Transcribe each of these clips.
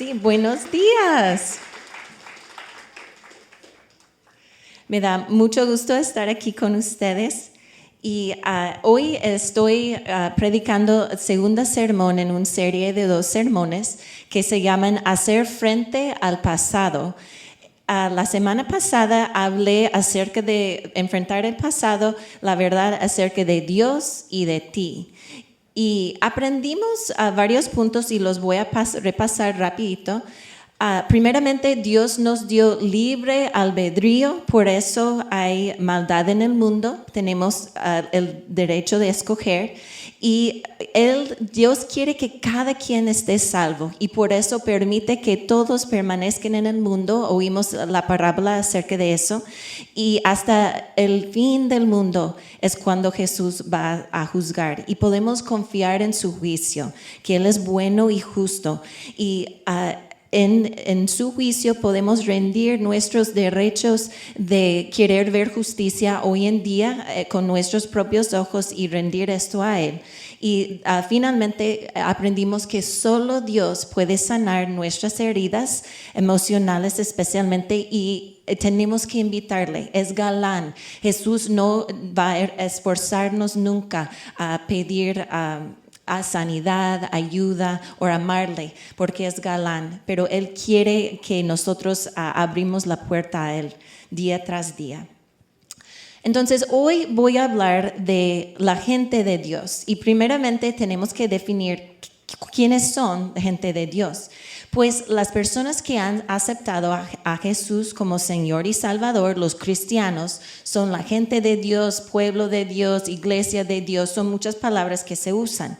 Sí, buenos días. Me da mucho gusto estar aquí con ustedes y hoy estoy predicando el segundo sermón en una serie de 2 sermones que se llaman Hacer frente al pasado. La semana pasada hablé acerca de enfrentar el pasado, la verdad acerca de Dios y de ti. Y aprendimos varios puntos y los voy a repasar rapidito. Primeramente, Dios nos dio libre albedrío, por eso hay maldad en el mundo, tenemos el derecho de escoger y Dios quiere que cada quien esté salvo y por eso permite que todos permanezcan en el mundo. Oímos la parábola acerca de eso y hasta el fin del mundo es cuando Jesús va a juzgar y podemos confiar en su juicio, que Él es bueno y justo y en su juicio podemos rendir nuestros derechos de querer ver justicia hoy en día con nuestros propios ojos y rendir esto a Él. Y finalmente aprendimos que solo Dios puede sanar nuestras heridas emocionales especialmente y tenemos que invitarle, es galán. Jesús no va a esforzarnos nunca a pedir a sanidad, ayuda o amarle, porque es galán, pero Él quiere que nosotros abrimos la puerta a Él día tras día. Entonces, hoy voy a hablar de la gente de Dios y primeramente tenemos que definir quiénes son la gente de Dios. Pues las personas que han aceptado a Jesús como Señor y Salvador, los cristianos, son la gente de Dios, pueblo de Dios, iglesia de Dios, son muchas palabras que se usan.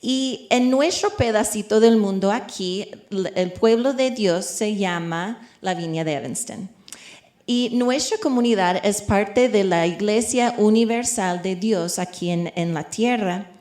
Y en nuestro pedacito del mundo aquí, el pueblo de Dios se llama la Viña de Evanston. Y nuestra comunidad es parte de la Iglesia Universal de Dios aquí en la tierra.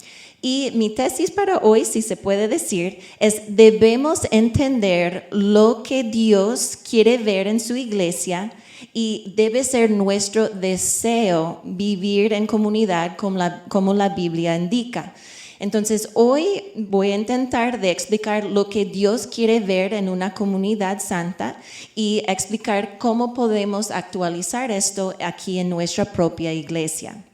Y mi tesis para hoy, si se puede decir, es debemos entender lo que Dios quiere ver en su iglesia y debe ser nuestro deseo vivir en comunidad como la Biblia indica. Entonces, hoy voy a intentar de explicar lo que Dios quiere ver en una comunidad santa y explicar cómo podemos actualizar esto aquí en nuestra propia iglesia.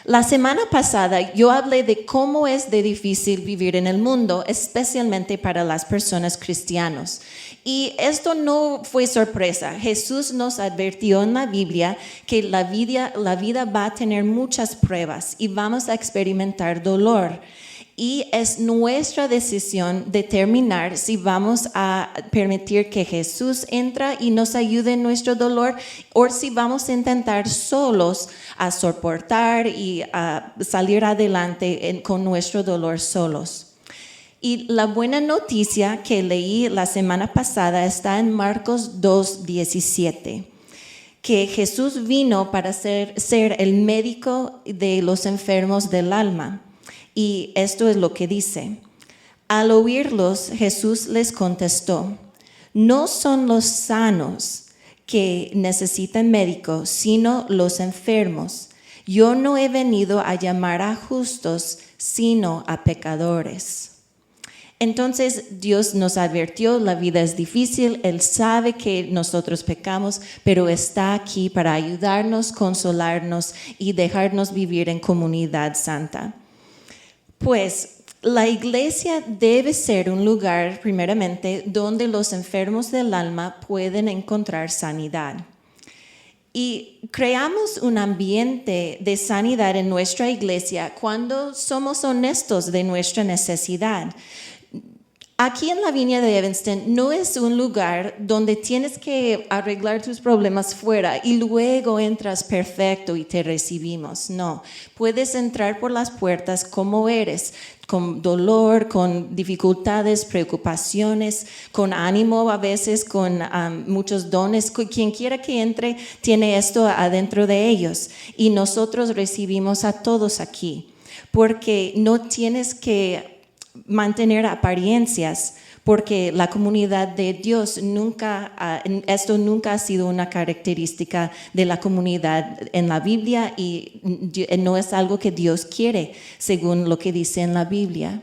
La semana pasada yo hablé de cómo es de difícil vivir en el mundo, especialmente para las personas cristianas. Y esto no fue sorpresa. Jesús nos advirtió en la Biblia que la vida va a tener muchas pruebas y vamos a experimentar dolor. Y es nuestra decisión determinar si vamos a permitir que Jesús entre y nos ayude en nuestro dolor o si vamos a intentar solos a soportar y a salir adelante con nuestro dolor solos. Y la buena noticia que leí la semana pasada está en Marcos 2:17, que Jesús vino para ser el médico de los enfermos del alma. Y esto es lo que dice. Al oírlos, Jesús les contestó, no son los sanos que necesitan médico, sino los enfermos. Yo no he venido a llamar a justos, sino a pecadores. Entonces Dios nos advirtió, la vida es difícil, Él sabe que nosotros pecamos, pero está aquí para ayudarnos, consolarnos y dejarnos vivir en comunidad santa. Pues la iglesia debe ser un lugar, primeramente, donde los enfermos del alma pueden encontrar sanidad. Y creamos un ambiente de sanidad en nuestra iglesia cuando somos honestos de nuestra necesidad. Aquí en la Viña de Evanston no es un lugar donde tienes que arreglar tus problemas fuera y luego entras perfecto y te recibimos. No, puedes entrar por las puertas como eres, con dolor, con dificultades, preocupaciones, con ánimo a veces, con muchos dones. Quien quiera que entre tiene esto adentro de ellos y nosotros recibimos a todos aquí porque no tienes que mantener apariencias porque la comunidad de Dios esto nunca ha sido una característica de la comunidad en la Biblia y no es algo que Dios quiere según lo que dice en la Biblia.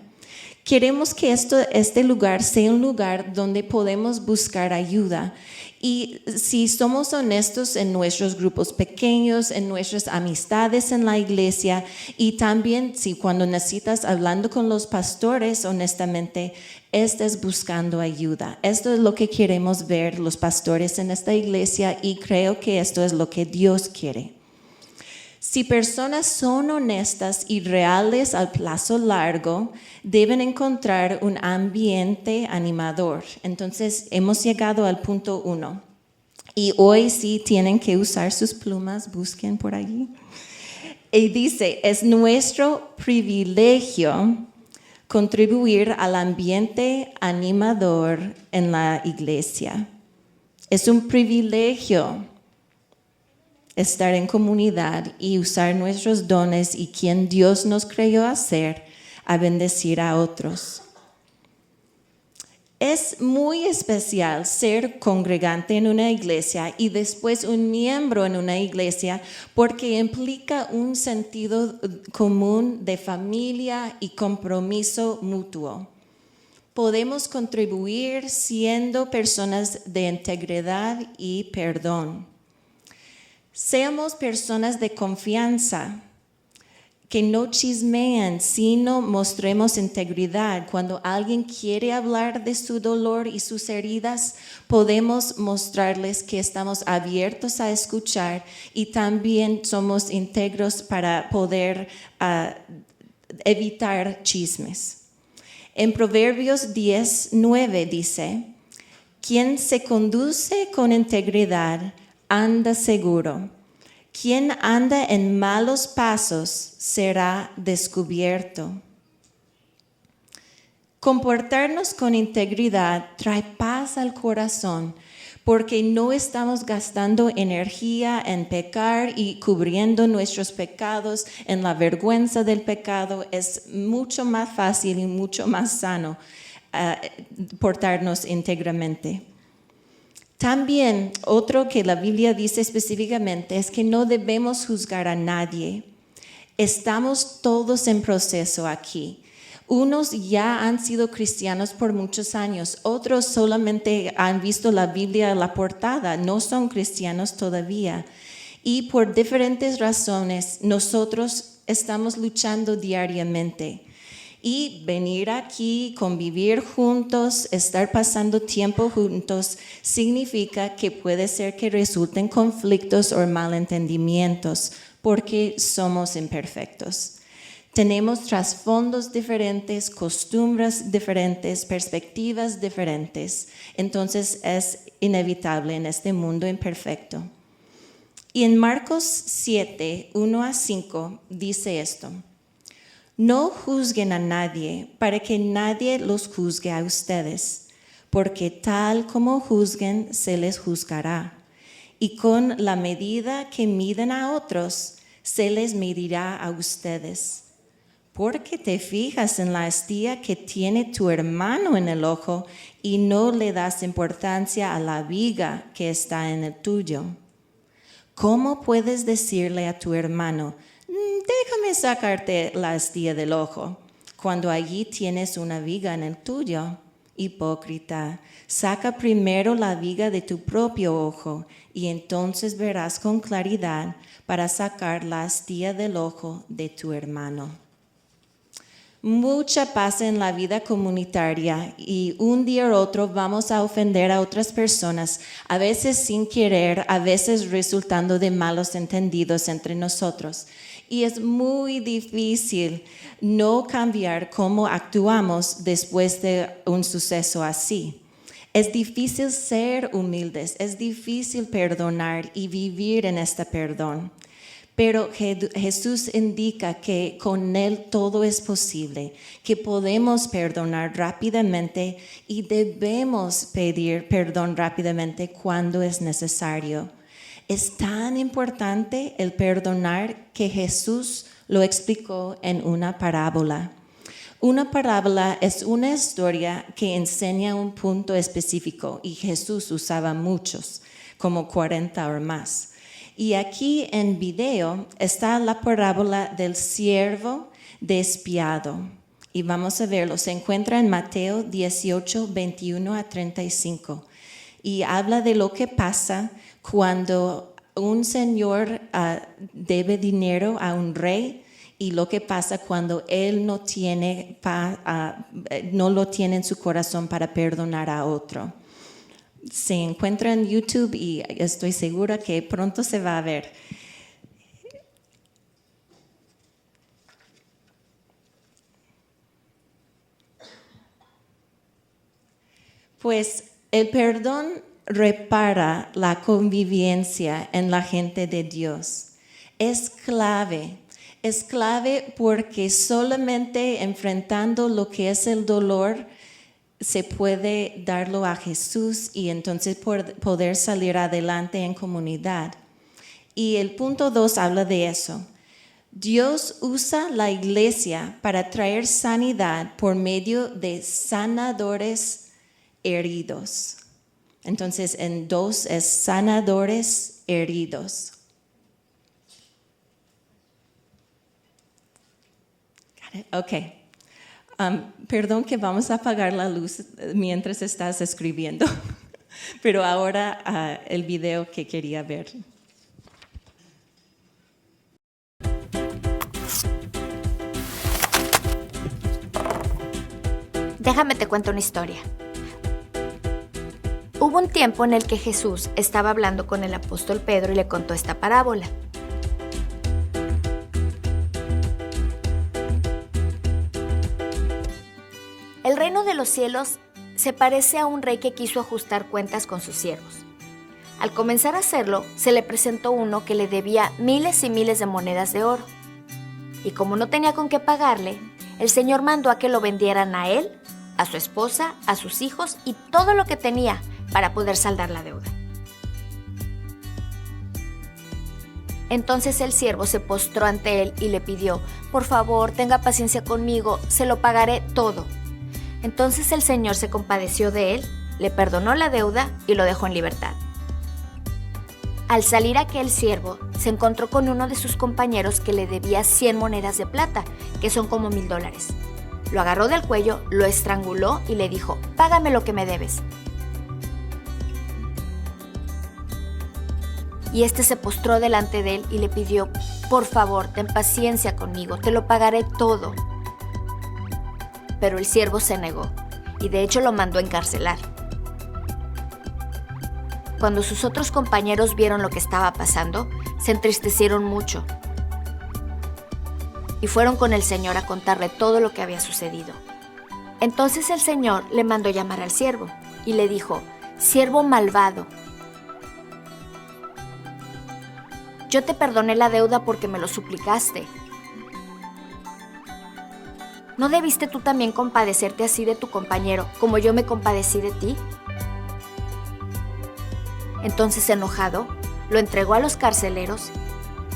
Queremos que este lugar sea un lugar donde podemos buscar ayuda. Y si somos honestos en nuestros grupos pequeños, en nuestras amistades en la iglesia, y también si cuando necesitas hablando con los pastores, honestamente, estás buscando ayuda. Esto es lo que queremos ver los pastores en esta iglesia y creo que esto es lo que Dios quiere. Si personas son honestas y reales al plazo largo, deben encontrar un ambiente animador. Entonces, hemos llegado al punto 1. Y hoy sí tienen que usar sus plumas, busquen por allí. Y dice, es nuestro privilegio contribuir al ambiente animador en la iglesia. Es un privilegio estar en comunidad y usar nuestros dones y quien Dios nos creó hacer a bendecir a otros. Es muy especial ser congregante en una iglesia y después un miembro en una iglesia porque implica un sentido común de familia y compromiso mutuo. Podemos contribuir siendo personas de integridad y perdón. Seamos personas de confianza, que no chismean, sino mostremos integridad. Cuando alguien quiere hablar de su dolor y sus heridas, podemos mostrarles que estamos abiertos a escuchar y también somos íntegros para poder evitar chismes. En Proverbios 10:9 dice, quien se conduce con integridad anda seguro. Quien anda en malos pasos será descubierto. Comportarnos con integridad trae paz al corazón porque no estamos gastando energía en pecar y cubriendo nuestros pecados en la vergüenza del pecado. Es mucho más fácil y mucho más sano portarnos íntegramente. También otro que la Biblia dice específicamente es que no debemos juzgar a nadie. Estamos todos en proceso aquí. Unos ya han sido cristianos por muchos años, otros solamente han visto la Biblia en la portada, no son cristianos todavía. Y por diferentes razones nosotros estamos luchando diariamente. Y venir aquí, convivir juntos, estar pasando tiempo juntos, significa que puede ser que resulten conflictos o malentendimientos, porque somos imperfectos. Tenemos trasfondos diferentes, costumbres diferentes, perspectivas diferentes. Entonces es inevitable en este mundo imperfecto. Y en Marcos 7, 1-5 dice esto. No juzguen a nadie para que nadie los juzgue a ustedes, porque tal como juzguen se les juzgará. Y con la medida que miden a otros, se les medirá a ustedes. Porque te fijas en la astilla que tiene tu hermano en el ojo y no le das importancia a la viga que está en el tuyo. ¿Cómo puedes decirle a tu hermano, déjame sacarte la astilla del ojo, cuando allí tienes una viga en el tuyo? Hipócrita, saca primero la viga de tu propio ojo y entonces verás con claridad para sacar la astilla del ojo de tu hermano. Mucha paz en la vida comunitaria y un día u otro vamos a ofender a otras personas, a veces sin querer, a veces resultando de malos entendidos entre nosotros. Y es muy difícil no cambiar cómo actuamos después de un suceso así. Es difícil ser humildes, es difícil perdonar y vivir en este perdón. Pero Jesús indica que con Él todo es posible, que podemos perdonar rápidamente y debemos pedir perdón rápidamente cuando es necesario. Es tan importante el perdonar que Jesús lo explicó en una parábola. Una parábola es una historia que enseña un punto específico y Jesús usaba muchos, como 40 o más. Y aquí en video está la parábola del siervo despiadado. y vamos a verlo. Se encuentra en Mateo 18, 21 a 35 y habla de lo que pasa cuando un señor debe dinero a un rey y lo que pasa cuando él no lo tiene en su corazón para perdonar a otro. Se encuentra en YouTube y estoy segura que pronto se va a ver. Pues el perdón repara la convivencia en la gente de Dios. Es clave porque solamente enfrentando lo que es el dolor se puede darlo a Jesús y entonces poder salir adelante en comunidad. Y el punto 2 habla de eso. Dios usa la iglesia para traer sanidad por medio de sanadores heridos. Entonces, en 2 es sanadores heridos. Ok. Perdón que vamos a apagar la luz mientras estás escribiendo, pero ahora el video que quería ver. Déjame te cuento una historia. Hubo un tiempo en el que Jesús estaba hablando con el apóstol Pedro y le contó esta parábola. El reino de los cielos se parece a un rey que quiso ajustar cuentas con sus siervos. Al comenzar a hacerlo, se le presentó uno que le debía miles y miles de monedas de oro. Y como no tenía con qué pagarle, el Señor mandó a que lo vendieran a él, a su esposa, a sus hijos y todo lo que tenía para poder saldar la deuda. Entonces el siervo se postró ante él y le pidió: por favor, tenga paciencia conmigo, se lo pagaré todo. Entonces el Señor se compadeció de él, le perdonó la deuda y lo dejó en libertad. Al salir aquel siervo, se encontró con uno de sus compañeros que le debía 100 monedas de plata, que son como $1,000. Lo agarró del cuello, lo estranguló y le dijo: págame lo que me debes. Y este se postró delante de él y le pidió: por favor, ten paciencia conmigo, te lo pagaré todo. Pero el siervo se negó y de hecho lo mandó a encarcelar. Cuando sus otros compañeros vieron lo que estaba pasando, se entristecieron mucho y fueron con el Señor a contarle todo lo que había sucedido. Entonces el Señor le mandó llamar al siervo y le dijo: siervo malvado, yo te perdoné la deuda porque me lo suplicaste. ¿No debiste tú también compadecerte así de tu compañero, como yo me compadecí de ti? Entonces, enojado, lo entregó a los carceleros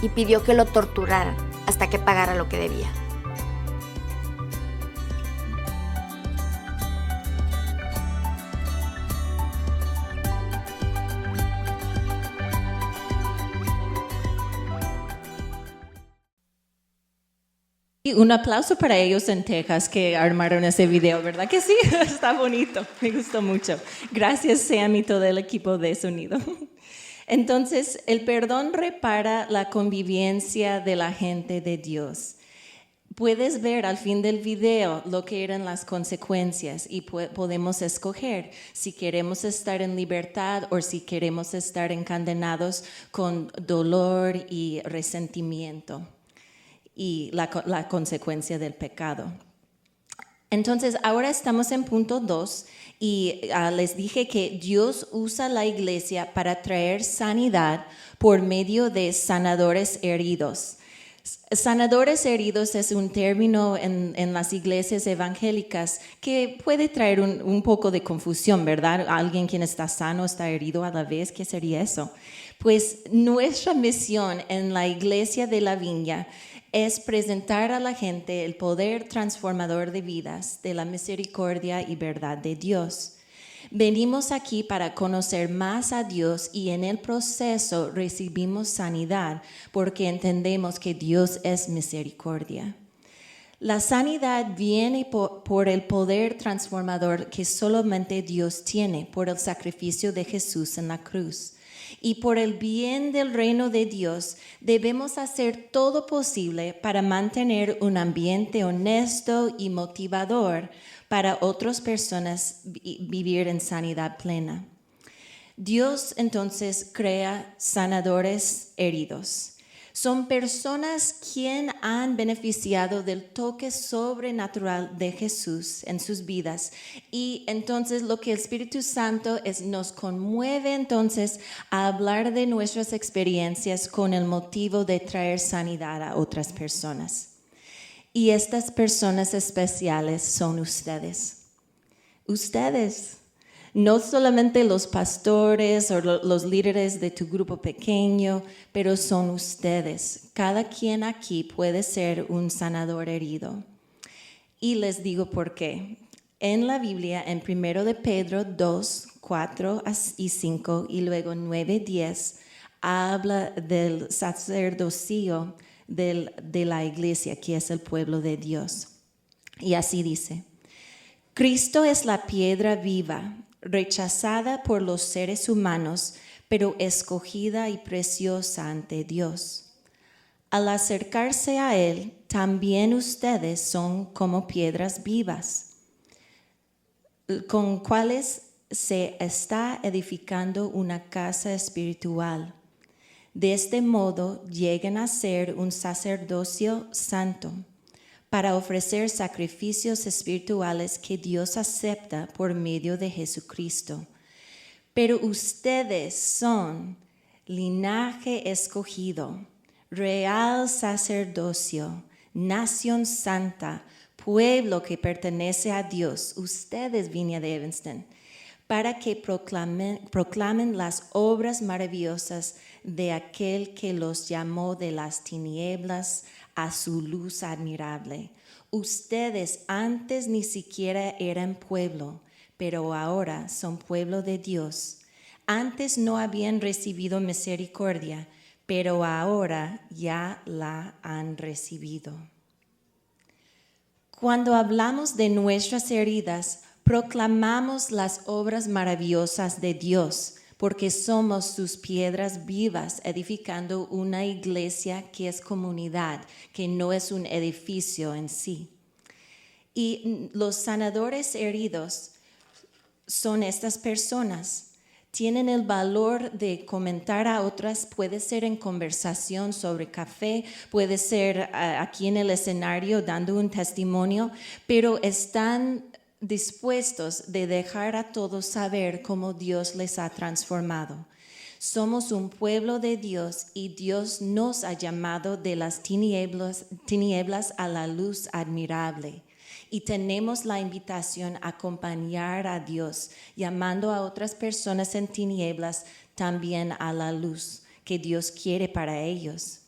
y pidió que lo torturaran hasta que pagara lo que debía. Y un aplauso para ellos en Texas que armaron ese video, ¿verdad que sí? Está bonito, me gustó mucho. Gracias, Sam, y todo el equipo de sonido. Entonces, el perdón repara la convivencia de la gente de Dios. Puedes ver al fin del video lo que eran las consecuencias y podemos escoger si queremos estar en libertad o si queremos estar encadenados con dolor y resentimiento y la consecuencia del pecado. Entonces, ahora estamos en punto 2 y les dije que Dios usa la iglesia para traer sanidad por medio de sanadores heridos. Sanadores heridos es un término en las iglesias evangélicas que puede traer un poco de confusión, ¿verdad? Alguien quien está sano está herido a la vez, ¿qué sería eso? Pues nuestra misión en la iglesia de la Viña es presentar a la gente el poder transformador de vidas, de la misericordia y verdad de Dios. Venimos aquí para conocer más a Dios y en el proceso recibimos sanidad porque entendemos que Dios es misericordia. La sanidad viene por el poder transformador que solamente Dios tiene por el sacrificio de Jesús en la cruz. Y por el bien del reino de Dios, debemos hacer todo posible para mantener un ambiente honesto y motivador para otras personas vivir en sanidad plena. Dios entonces crea sanadores heridos. Son personas quienes han beneficiado del toque sobrenatural de Jesús en sus vidas. Y entonces lo que el Espíritu Santo nos conmueve entonces a hablar de nuestras experiencias con el motivo de traer sanidad a otras personas. Y estas personas especiales son ustedes. Ustedes. No solamente los pastores o los líderes de tu grupo pequeño, pero son ustedes. Cada quien aquí puede ser un sanador herido. Y les digo por qué. En la Biblia, en 1 de Pedro 2, 4 y 5 y luego 9, 10, habla del sacerdocio de la iglesia, que es el pueblo de Dios. Y así dice: Cristo es la piedra viva, rechazada por los seres humanos, pero escogida y preciosa ante Dios. Al acercarse a Él, también ustedes son como piedras vivas, con cuales se está edificando una casa espiritual. De este modo llegan a ser un sacerdocio santo, para ofrecer sacrificios espirituales que Dios acepta por medio de Jesucristo. Pero ustedes son linaje escogido, real sacerdocio, nación santa, pueblo que pertenece a Dios. Ustedes, Viña de Evanston, para que proclamen las obras maravillosas de aquel que los llamó de las tinieblas a su luz admirable. Ustedes antes ni siquiera eran pueblo, pero ahora son pueblo de Dios. Antes no habían recibido misericordia, pero ahora ya la han recibido. Cuando hablamos de nuestras heridas, proclamamos las obras maravillosas de Dios, porque somos sus piedras vivas, edificando una iglesia que es comunidad, que no es un edificio en sí. Y los sanadores heridos son estas personas. Tienen el valor de comentar a otras, puede ser en conversación sobre café, puede ser aquí en el escenario dando un testimonio, pero están dispuestos de dejar a todos saber cómo Dios les ha transformado. Somos un pueblo de Dios y Dios nos ha llamado de las tinieblas a la luz admirable. Y tenemos la invitación a acompañar a Dios, llamando a otras personas en tinieblas también a la luz que Dios quiere para ellos.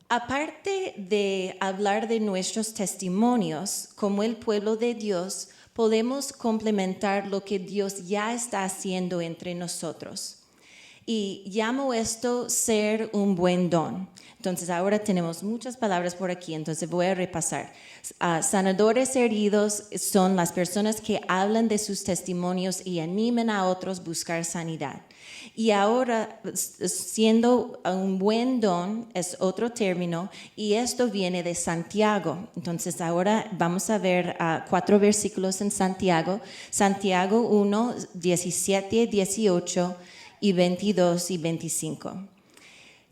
Aparte de hablar de nuestros testimonios, como el pueblo de Dios, podemos complementar lo que Dios ya está haciendo entre nosotros. Y llamo esto ser un buen don. Entonces ahora tenemos muchas palabras por aquí, entonces voy a repasar. Sanadores heridos son las personas que hablan de sus testimonios y animan a otros a buscar sanidad. Y ahora, siendo un buen don, es otro término, y esto viene de Santiago. Entonces ahora vamos a ver 4 versículos en Santiago. Santiago 1, 17, 18 y 22 y 25.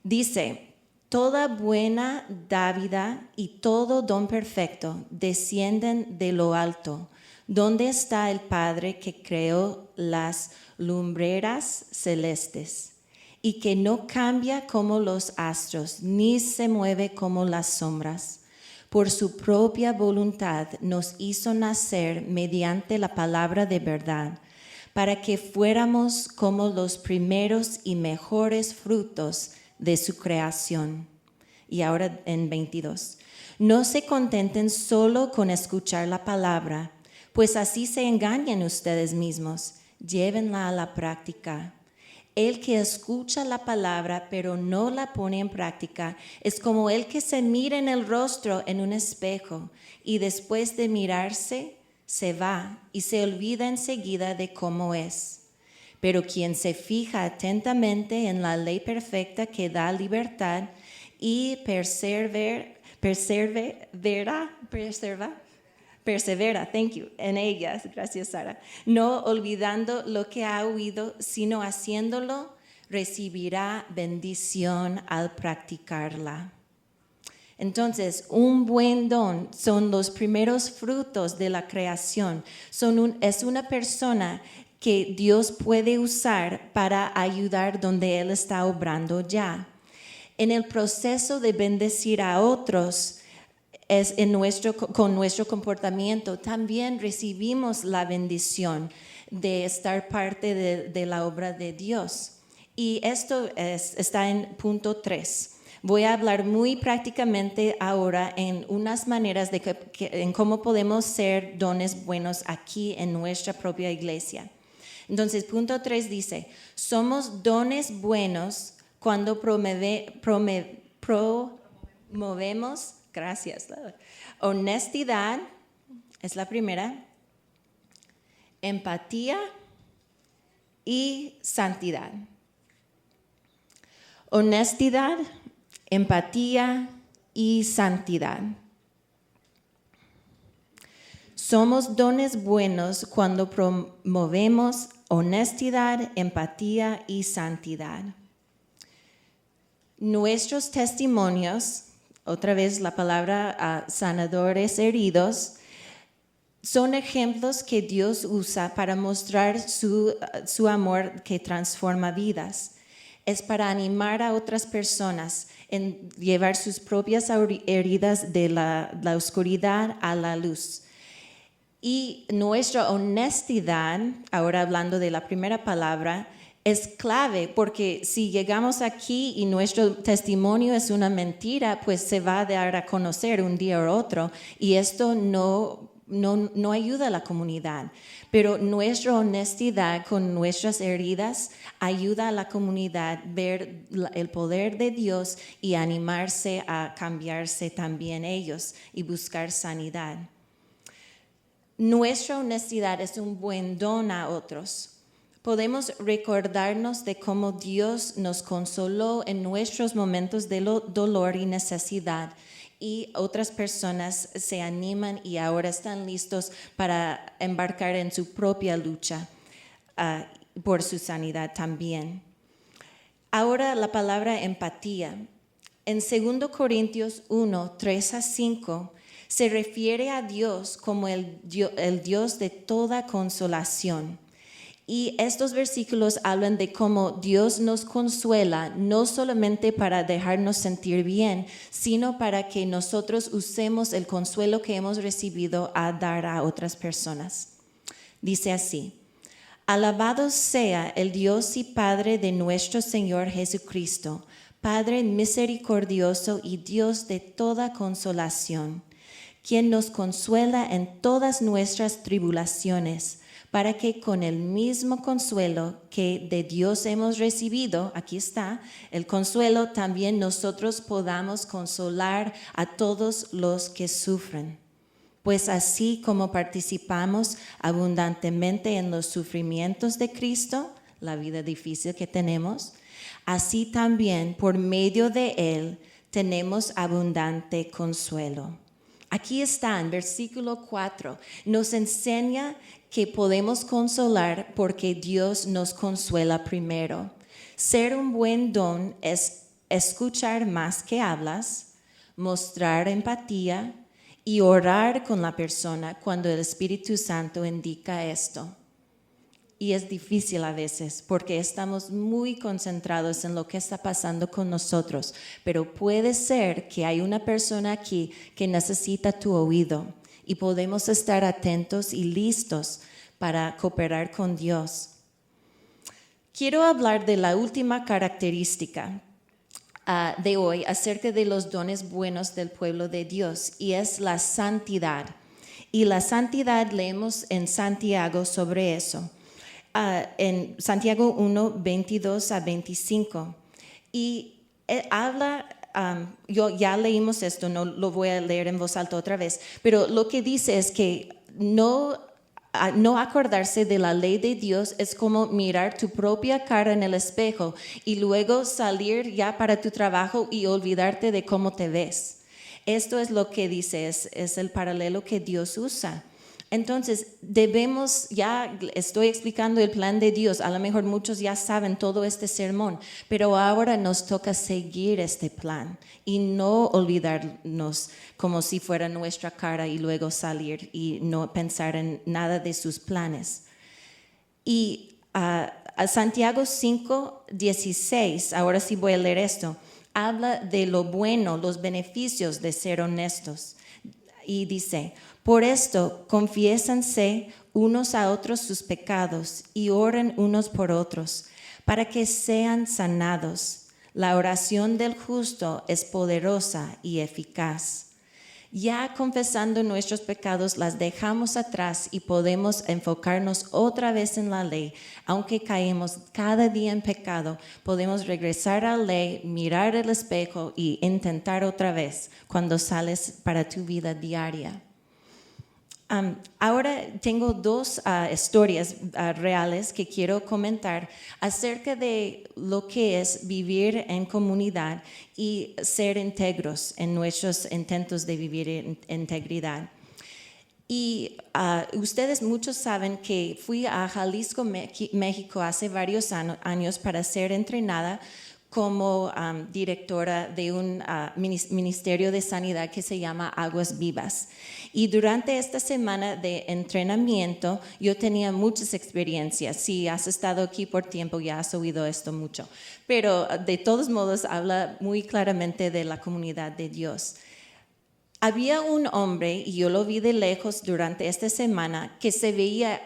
Dice: toda buena dádiva y todo don perfecto descienden de lo alto, donde está el Padre que creó las lumbreras celestes, y que no cambia como los astros, ni se mueve como las sombras. Por su propia voluntad nos hizo nacer mediante la palabra de verdad, para que fuéramos como los primeros y mejores frutos de su creación. Y ahora en 22. No se contenten solo con escuchar la palabra, pues así se engañan ustedes mismos. Llévenla a la práctica. El que escucha la palabra pero no la pone en práctica es como el que se mira en el rostro en un espejo y después de mirarse se va y se olvida enseguida de cómo es. Pero quien se fija atentamente en la ley perfecta que da libertad y persevera, thank you, en ellas, gracias Sara, no olvidando lo que ha oído, sino haciéndolo, recibirá bendición al practicarla. Entonces, un buen don son los primeros frutos de la creación. Es una persona que Dios puede usar para ayudar donde Él está obrando ya. En el proceso de bendecir a otros, con nuestro comportamiento, también recibimos la bendición de estar parte de la obra de Dios. Y esto está en punto 3. Voy a hablar muy prácticamente ahora en unas maneras en cómo podemos ser dones buenos aquí en nuestra propia iglesia. Entonces, punto 3 dice, somos dones buenos cuando promovemos, gracias, honestidad, es la primera, empatía y santidad. Honestidad, empatía y santidad. Somos dones buenos cuando promovemos honestidad, empatía y santidad. Nuestros testimonios, otra vez la palabra sanadores heridos, son ejemplos que Dios usa para mostrar su amor que transforma vidas. Es para animar a otras personas en llevar sus propias heridas de la oscuridad a la luz. Y nuestra honestidad, ahora hablando de la primera palabra, es clave porque si llegamos aquí y nuestro testimonio es una mentira, pues se va a dar a conocer un día u otro y esto no ayuda a la comunidad. Pero nuestra honestidad con nuestras heridas ayuda a la comunidad a ver el poder de Dios y animarse a cambiarse también ellos y buscar sanidad. Nuestra honestidad es un buen don a otros. Podemos recordarnos de cómo Dios nos consoló en nuestros momentos de dolor y necesidad y otras personas se animan y ahora están listos para embarcar en su propia lucha por su sanidad también. Ahora la palabra empatía. En 2 Corintios 1, 3-5 se refiere a Dios como el Dios de toda consolación. Y estos versículos hablan de cómo Dios nos consuela, no solamente para dejarnos sentir bien, sino para que nosotros usemos el consuelo que hemos recibido a dar a otras personas. Dice así, alabado sea el Dios y Padre de nuestro Señor Jesucristo, Padre misericordioso y Dios de toda consolación, quien nos consuela en todas nuestras tribulaciones, para que con el mismo consuelo que de Dios hemos recibido, aquí está, el consuelo, también nosotros podamos consolar a todos los que sufren. Pues así como participamos abundantemente en los sufrimientos de Cristo, la vida difícil que tenemos, así también por medio de Él tenemos abundante consuelo. Aquí está en versículo 4, nos enseña que podemos consolar porque Dios nos consuela primero. Ser un buen don es escuchar más que hablas, mostrar empatía y orar con la persona cuando el Espíritu Santo indica esto. Y es difícil a veces porque estamos muy concentrados en lo que está pasando con nosotros, pero puede ser que hay una persona aquí que necesita tu oído y podemos estar atentos y listos para cooperar con Dios. Quiero hablar de la última característica de hoy acerca de los dones buenos del pueblo de Dios y es la santidad. Y la santidad leemos en Santiago sobre eso. en Santiago 1, 22 a 25. Y habla, yo ya leímos esto, no lo voy a leer en voz alta otra vez, pero lo que dice es que no acordarse de la ley de Dios es como mirar tu propia cara en el espejo y luego salir ya para tu trabajo y olvidarte de cómo te ves. Esto es lo que dice, es el paralelo que Dios usa. Entonces, ya estoy explicando el plan de Dios, a lo mejor muchos ya saben todo este sermón, pero ahora nos toca seguir este plan y no olvidarnos como si fuera nuestra cara y luego salir y no pensar en nada de sus planes. Y a Santiago 5, 16, ahora sí voy a leer esto, habla de lo bueno, los beneficios de ser honestos. Y dice, por esto confiésanse unos a otros sus pecados y oren unos por otros para que sean sanados. La oración del justo es poderosa y eficaz. Ya confesando nuestros pecados, las dejamos atrás y podemos enfocarnos otra vez en la ley. Aunque caemos cada día en pecado, podemos regresar a la ley, mirar el espejo y intentar otra vez cuando sales para tu vida diaria. Ahora tengo dos historias reales que quiero comentar acerca de lo que es vivir en comunidad y ser íntegros en nuestros intentos de vivir en integridad. Y ustedes muchos saben que fui a Jalisco, México hace varios años para ser entrenada como directora de un ministerio de sanidad que se llama Aguas Vivas. Y durante esta semana de entrenamiento yo tenía muchas experiencias. Si has estado aquí por tiempo ya has oído esto mucho. Pero de todos modos habla muy claramente de la comunidad de Dios. Había un hombre, y yo lo vi de lejos durante esta semana, que se veía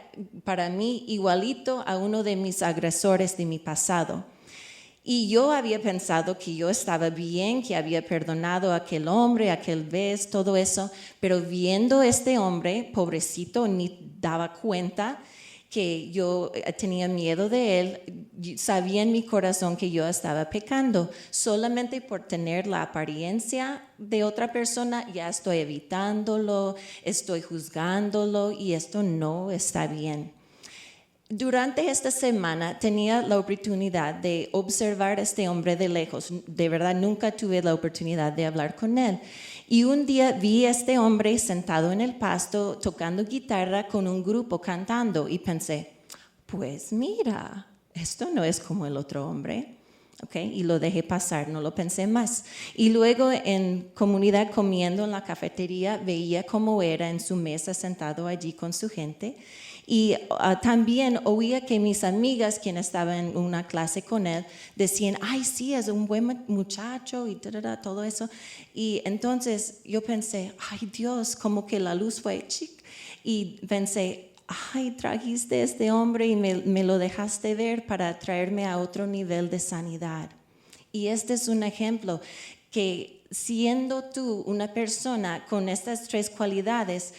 para mí igualito a uno de mis agresores de mi pasado. Y yo había pensado que yo estaba bien, que había perdonado a aquel hombre, aquel vez, todo eso, pero viendo este hombre, pobrecito, ni daba cuenta que yo tenía miedo de él, sabía en mi corazón que yo estaba pecando. Solamente por tener la apariencia de otra persona, ya estoy evitándolo, estoy juzgándolo y esto no está bien. Durante esta semana tenía la oportunidad de observar a este hombre de lejos. De verdad, nunca tuve la oportunidad de hablar con él. Y un día vi a este hombre sentado en el pasto tocando guitarra con un grupo cantando y pensé, pues mira, esto no es como el otro hombre. Okay, y lo dejé pasar, no lo pensé más. Y luego en comunidad comiendo en la cafetería veía cómo era en su mesa sentado allí con su gente. Y también oía que mis amigas, quienes estaban en una clase con él, decían, ay, sí, es un buen muchacho y todo eso. Y entonces yo pensé, ay, Dios, como que la luz fue chic. Y pensé, ay, trajiste a este hombre y me lo dejaste ver para traerme a otro nivel de sanidad. Y este es un ejemplo que siendo tú una persona con estas tres cualidades,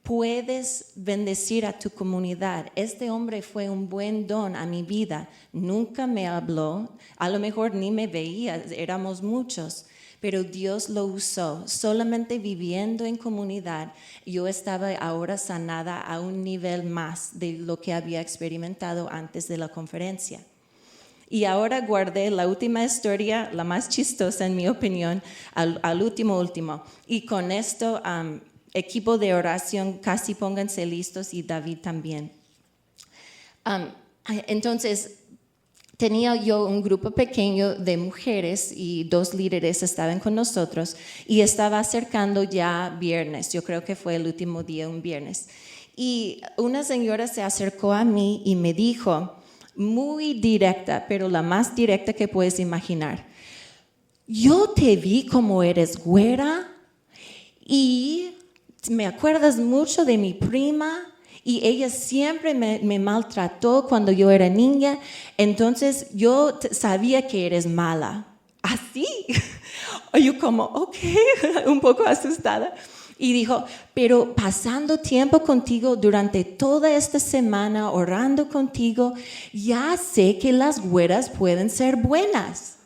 puedes bendecir a tu comunidad. Este hombre fue un buen don a mi vida. Nunca me habló, a lo mejor ni me veía, éramos muchos, pero Dios lo usó. Solamente viviendo en comunidad, yo estaba ahora sanada a un nivel más de lo que había experimentado antes de la conferencia. Y ahora guardé la última historia, la más chistosa en mi opinión, al último. Y con esto, equipo de oración, casi pónganse listos y David también. Entonces, tenía yo un grupo pequeño de mujeres y 2 líderes estaban con nosotros y estaba acercando ya viernes, yo creo que fue el último día, un viernes. Y una señora se acercó a mí y me dijo, muy directa, pero la más directa que puedes imaginar, yo te vi como eres güera y me acuerdas mucho de mi prima y ella siempre me maltrató cuando yo era niña, entonces yo sabía que eres mala. ¿Así? Yo como, ok, un poco asustada. Y dijo, pero pasando tiempo contigo durante toda esta semana, orando contigo, ya sé que las güeras pueden ser buenas.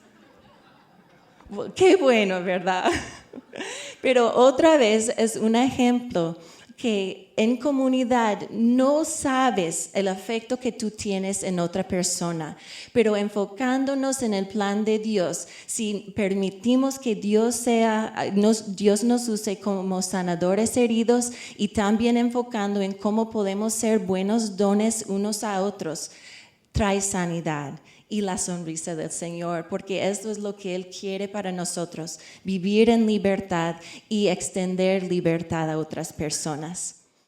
Qué bueno, ¿verdad? Pero otra vez es un ejemplo que en comunidad no sabes el afecto que tú tienes en otra persona, pero enfocándonos en el plan de Dios, si permitimos que Dios nos use como sanadores heridos y también enfocando en cómo podemos ser buenos dones unos a otros, trae sanidad y la sonrisa del Señor, porque esto es lo que Él quiere para nosotros, vivir en libertad y extender libertad a otras personas.